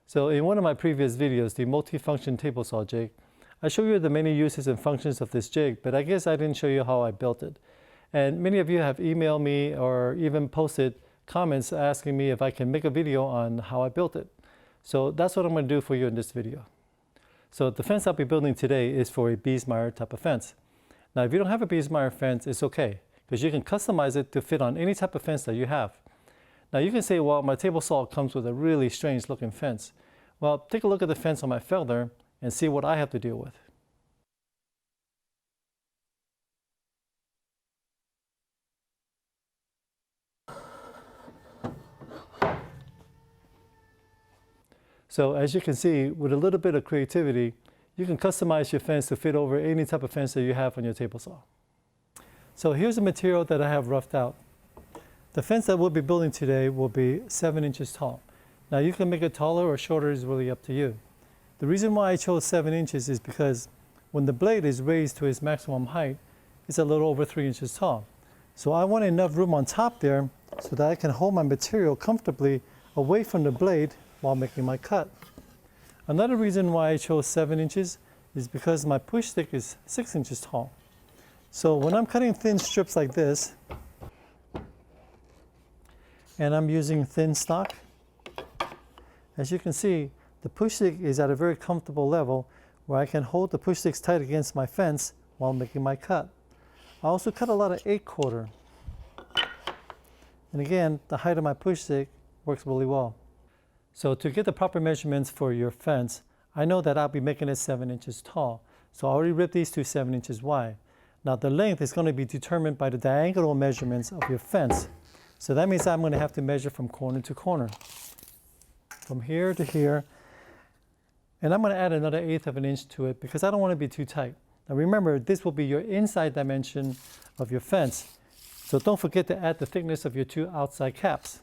So in one of my previous videos, the multi-function table saw jig, I show you the many uses and functions of this jig, but I guess I didn't show you how I built it. And many of you have emailed me or even posted comments asking me if I can make a video on how I built it. So that's what I'm going to do for you in this video. So the fence I'll be building today is for a Biesmeyer type of fence. Now if you don't have a Biesmeyer fence, it's okay, because you can customize it to fit on any type of fence that you have. Now you can say, well, my table saw comes with a really strange looking fence. Well, take a look at the fence on my Felder and see what I have to deal with. So as you can see, with a little bit of creativity, you can customize your fence to fit over any type of fence that you have on your table saw. So here's the material that I have roughed out. The fence that we'll be building today will be 7 inches tall. Now you can make it taller or shorter, is really up to you. The reason why I chose 7 inches is because when the blade is raised to its maximum height, it's a little over 3 inches tall. So I want enough room on top there so that I can hold my material comfortably away from the blade while making my cut. Another reason why I chose 7 inches is because my push stick is 6 inches tall. So when I'm cutting thin strips like this, and I'm using thin stock, as you can see, the push stick is at a very comfortable level where I can hold the push sticks tight against my fence while making my cut. I also cut a lot of 8/4. And again, the height of my push stick works really well. So to get the proper measurements for your fence, I know that I'll be making it 7 inches tall. So I already ripped these to 7 inches wide. Now the length is going to be determined by the diagonal measurements of your fence. So that means I'm going to have to measure from corner to corner, from here to here. And I'm going to add another 1/8 of an inch to it because I don't want to be too tight. Now remember, this will be your inside dimension of your fence. So don't forget to add the thickness of your 2 outside caps,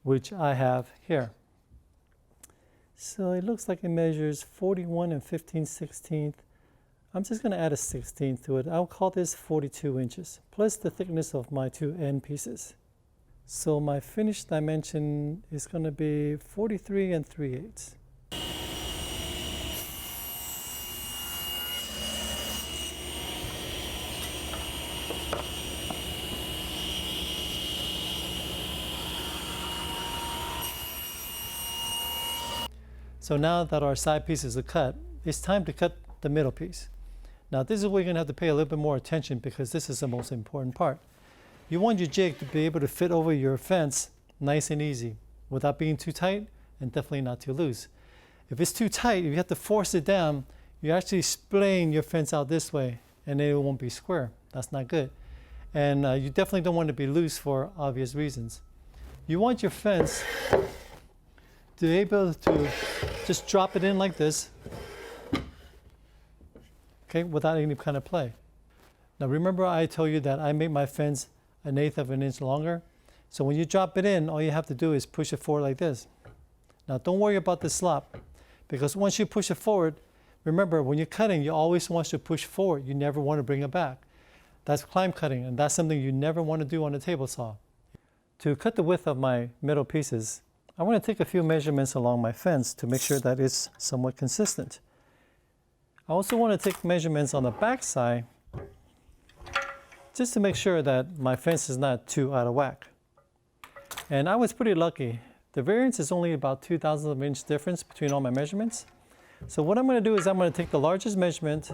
which I have here. So it looks like it measures 41 15/16. I'm just going to add a 16th to it. I'll call this 42 inches, plus the thickness of my 2 end pieces. So my finished dimension is going to be 43 3/8. So now that our side pieces are cut, it's time to cut the middle piece. Now this is where you're going to have to pay a little bit more attention because this is the most important part. You want your jig to be able to fit over your fence nice and easy without being too tight and definitely not too loose. If it's too tight, if you have to force it down, you're actually splaying your fence out this way and it won't be square. That's not good. And you definitely don't want to be loose for obvious reasons. You want your fence to be able to just drop it in like this, okay, without any kind of play. Now remember I told you that I made my fence 1/8 of an inch longer. So when you drop it in, all you have to do is push it forward like this. Now don't worry about the slop, because once you push it forward, remember when you're cutting, you always want to push forward. You never want to bring it back. That's climb cutting, and that's something you never want to do on a table saw. To cut the width of my middle pieces, I want to take a few measurements along my fence to make sure that it's somewhat consistent. I also want to take measurements on the back side just to make sure that my fence is not too out of whack. And I was pretty lucky. The variance is only about 2/1000 of an inch difference between all my measurements. So what I'm going to do is I'm going to take the largest measurement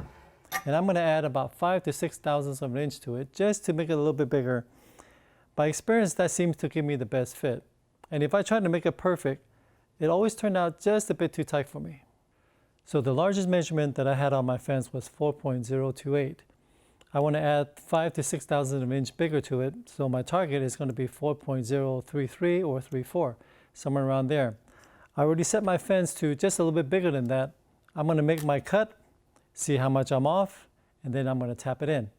and I'm going to add about 5 to 6 thousandths of an inch to it just to make it a little bit bigger. By experience, that seems to give me the best fit. And if I try to make it perfect, it always turned out just a bit too tight for me. So the largest measurement that I had on my fence was 4.028. I want to add 5 to 6 thousandths of an inch bigger to it, so my target is going to be 4.033 or 34, somewhere around there. I already set my fence to just a little bit bigger than that. I'm going to make my cut, see how much I'm off, and then I'm going to tap it in.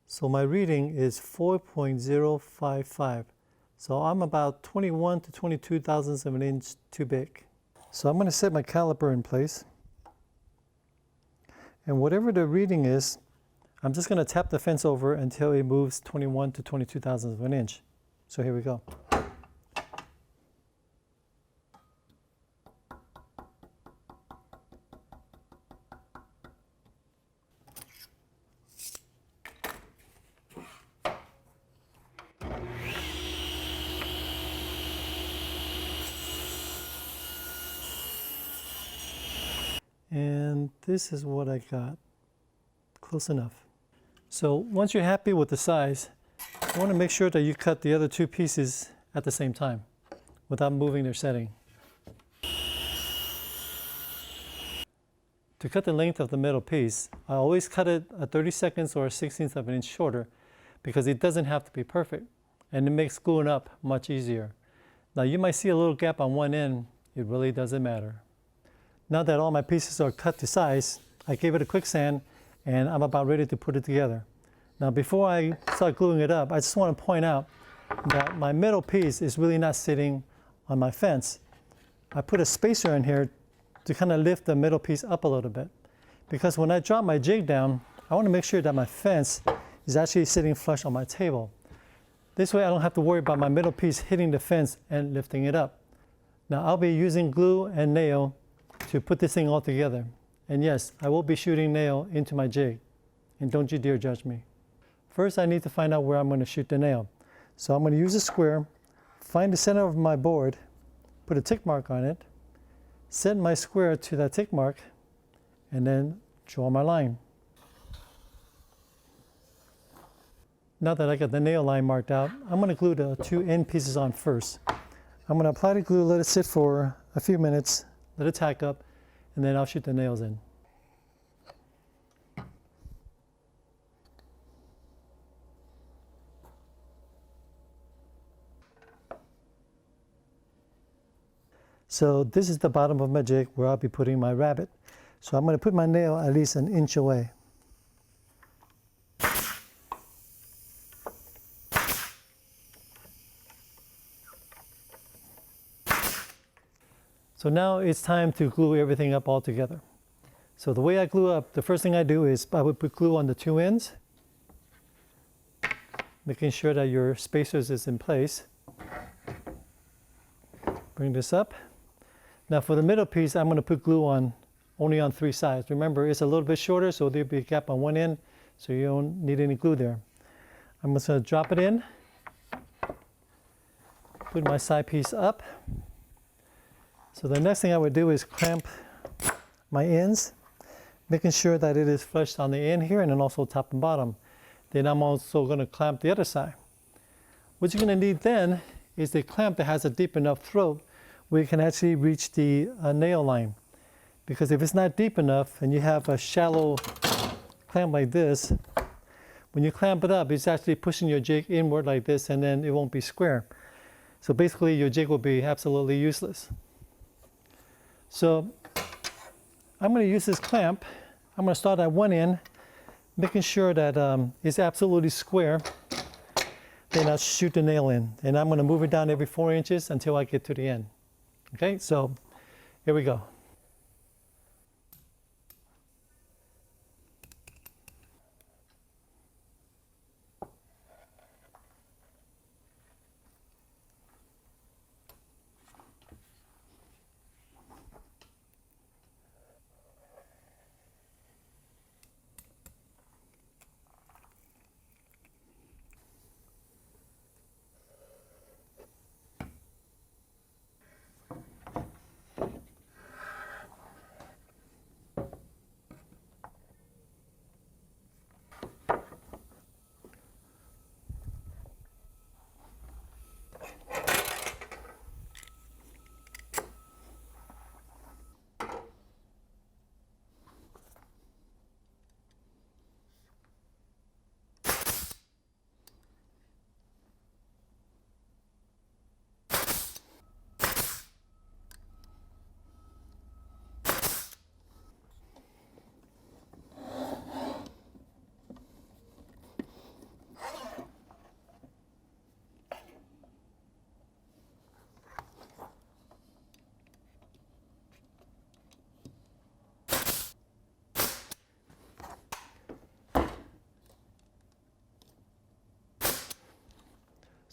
So my reading is 4.055. So I'm about 21 to 22 thousandths of an inch too big. So I'm going to set my caliper in place. And whatever the reading is, I'm just going to tap the fence over until it moves 21 to 22 thousandths of an inch. So here we go. And this is what I got. Close enough. So once you're happy with the size, you want to make sure that you cut the other two pieces at the same time without moving their setting. To cut the length of the middle piece, I always cut it a 32nds or a 16th of an inch shorter because it doesn't have to be perfect and it makes gluing up much easier. Now you might see a little gap on one end, it really doesn't matter. Now that all my pieces are cut to size, I gave it a quick sand and I'm about ready to put it together. Now before I start gluing it up, I just want to point out that my middle piece is really not sitting on my fence. I put a spacer in here to kind of lift the middle piece up a little bit. Because when I drop my jig down, I want to make sure that my fence is actually sitting flush on my table. This way I don't have to worry about my middle piece hitting the fence and lifting it up. Now I'll be using glue and nail to put this thing all together. And yes, I will be shooting nail into my jig. And don't you dare judge me. First, I need to find out where I'm going to shoot the nail. So I'm going to use a square, find the center of my board, put a tick mark on it, set my square to that tick mark, and then draw my line. Now that I got the nail line marked out, I'm going to glue the two end pieces on first. I'm going to apply the glue, let it sit for a few minutes, let it tack up, and then I'll shoot the nails in. So this is the bottom of my jig where I'll be putting my rabbit. So I'm going to put my nail at least an inch away. So now it's time to glue everything up all together. So the way I glue up, the first thing I do is I would put glue on the two ends, making sure that your spacers is in place. Bring this up. Now for the middle piece, I'm going to put glue on only on three sides. Remember, it's a little bit shorter, so there'll be a gap on one end, so you don't need any glue there. I'm just going to drop it in, put my side piece up. So the next thing I would do is clamp my ends, making sure that it is flush on the end here and then also top and bottom. Then I'm also going to clamp the other side. What you're going to need then is a clamp that has a deep enough throat where you can actually reach the nail line. Because if it's not deep enough and you have a shallow clamp like this, when you clamp it up, it's actually pushing your jig inward like this and then it won't be square. So basically your jig will be absolutely useless. So I'm going to use this clamp. I'm going to start at one end, making sure that it's absolutely square. Then I'll shoot the nail in. And I'm going to move it down every 4 inches until I get to the end. Okay, so here we go.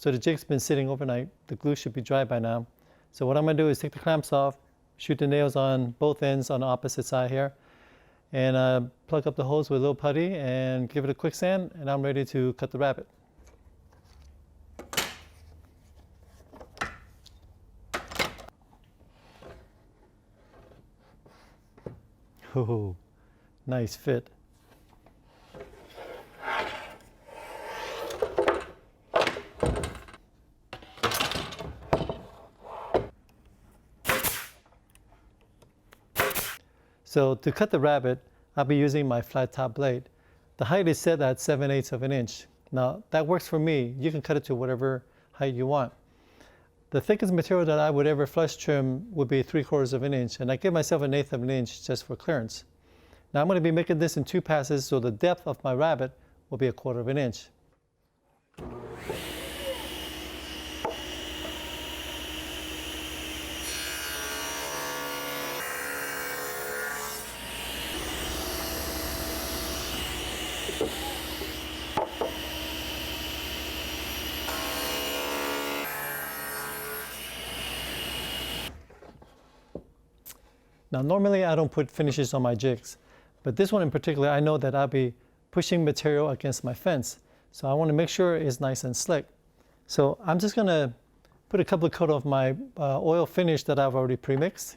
So the jig's been sitting overnight. The glue should be dry by now. So what I'm gonna do is take the clamps off, shoot the nails on both ends on the opposite side here, and plug up the holes with a little putty and give it a quick sand, and I'm ready to cut the rabbet. Oh, nice fit. So to cut the rabbet, I'll be using my flat top blade. The height is set at 7/8 of an inch. Now that works for me. You can cut it to whatever height you want. The thickest material that I would ever flush trim would be 3/4 of an inch, and I give myself 1/8 of an inch just for clearance. Now I'm going to be making this in 2 passes, so the depth of my rabbet will be 1/4 of an inch. Now normally I don't put finishes on my jigs, but this one in particular, I know that I'll be pushing material against my fence. So I want to make sure it's nice and slick. So I'm just going to put a couple of coats of my oil finish that I've already pre-mixed.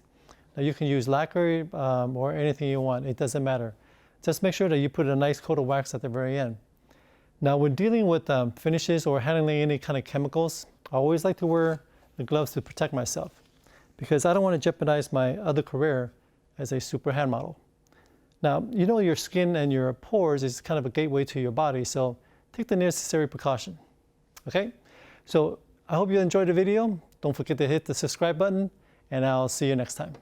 Now you can use lacquer or anything you want. It doesn't matter. Just make sure that you put a nice coat of wax at the very end. Now when dealing with finishes or handling any kind of chemicals, I always like to wear the gloves to protect myself, because I don't want to jeopardize my other career as a super hand model. Now, you know your skin and your pores is kind of a gateway to your body, so take the necessary precaution, okay? So I hope you enjoyed the video. Don't forget to hit the subscribe button, and I'll see you next time.